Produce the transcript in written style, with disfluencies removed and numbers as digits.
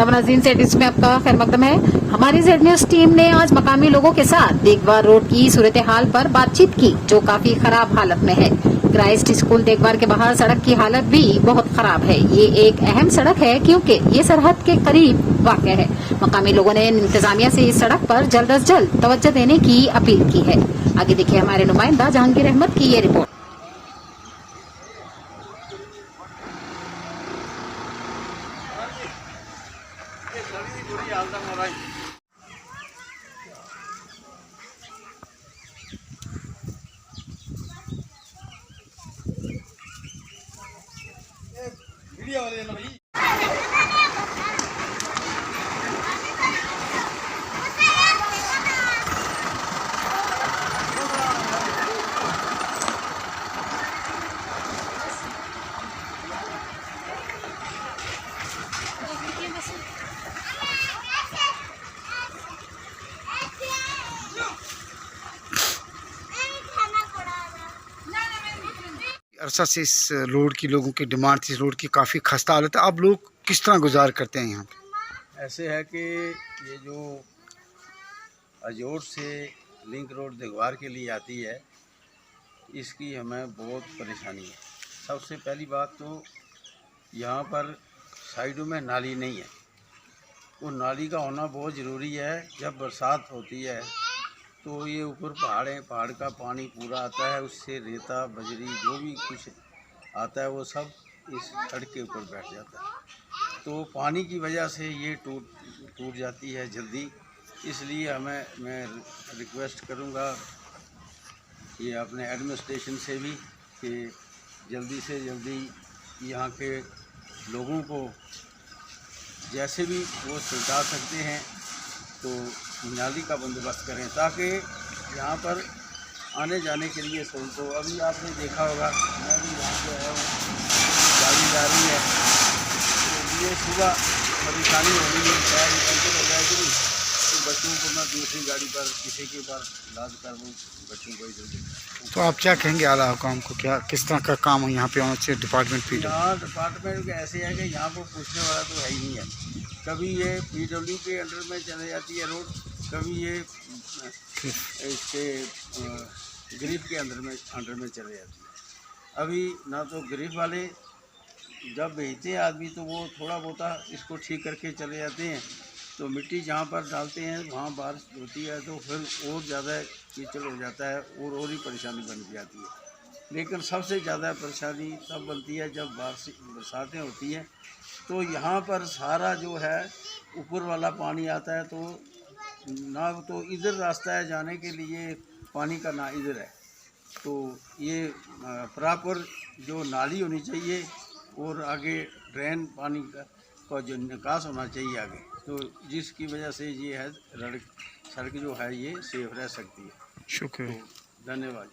आदाब नाज़रीन, set news में आपका खैर मकदम है। हमारी जेड न्यूज टीम ने आज मकामी लोगों के साथ देखवार रोड की सूरत हाल पर बातचीत की, जो काफी खराब हालत में है। क्राइस्ट स्कूल देखवार के बाहर सड़क की हालत भी बहुत खराब है। ये एक अहम सड़क है क्योंकि ये सरहद के करीब वाक़ है। मकामी लोगों ने इंतजामिया से इस सड़क पर जल्द अज जल्द तवज्जो देने की अपील की है। आगे देखिए हमारे नुमाइंदा जहांगीर अहमद की ये रिपोर्ट। वीडियो वाले ना भाई। अरसा से इस रोड की लोगों की डिमांड थी। इस रोड की काफ़ी खस्ता हालत है। अब लोग किस तरह गुजार करते हैं यहाँ पे? ऐसे है कि ये जो अजोर से लिंक रोड देखवार के लिए आती है, इसकी हमें बहुत परेशानी है। सबसे पहली बात तो यहाँ पर साइडों में नाली नहीं है। वो नाली का होना बहुत ज़रूरी है। जब बरसात होती है तो ये ऊपर पहाड़ है, पहाड़ का पानी पूरा आता है, उससे रेता बजरी जो भी कुछ आता है वो सब इस सड़क के ऊपर बैठ जाता है। तो पानी की वजह से ये टूट जाती है जल्दी। इसलिए मैं रिक्वेस्ट करूँगा ये अपने एडमिनिस्ट्रेशन से भी कि जल्दी से जल्दी यहाँ के लोगों को जैसे भी वो सुलझा सकते हैं तो नाली का बंदोबस्त करें, ताकि यहाँ पर आने जाने के लिए सहूलत हो। अभी आपने देखा होगा, मैं भी यहाँ पे आया हूँ, गाड़ी जा रही है तो ये सुबह परेशानी हो रही है, टायर पंचर हो जाएगी तो बच्चों को मैं दूसरी गाड़ी पर किसी के ऊपर लाद कर दूँ, बच्चों को इधर। तो आप क्या कहेंगे आला हुकाम को, क्या किस तरह का काम है यहाँ पे होना चाहिए? डिपार्टमेंट यहाँ डिपार्टमेंट ऐसे है कि यहाँ को पूछने वाला तो है ही नहीं है। कभी ये PW के अंडर में चले जाती है रोड, कभी ये इसके गरीब के अंडर में चले जाती है। अभी ना तो गरीब वाले जब भेजते हैं आदमी तो वो थोड़ा बहुत इसको ठीक करके चले जाते हैं, तो मिट्टी जहाँ पर डालते हैं वहाँ बारिश होती है तो फिर और ज़्यादा कीचड़ हो जाता है और ही परेशानी बन जाती है। लेकिन सबसे ज़्यादा परेशानी तब बनती है जब बरसातें होती हैं, तो यहाँ पर सारा जो है ऊपर वाला पानी आता है, तो ना तो इधर रास्ता है जाने के लिए पानी का, ना इधर है। तो ये प्रॉपर जो नाली होनी चाहिए और आगे ड्रेन पानी का जो निकास होना चाहिए आगे, तो जिसकी वजह से ये है सड़क जो है ये सेफ रह सकती है। शुक्रिया, तो धन्यवाद।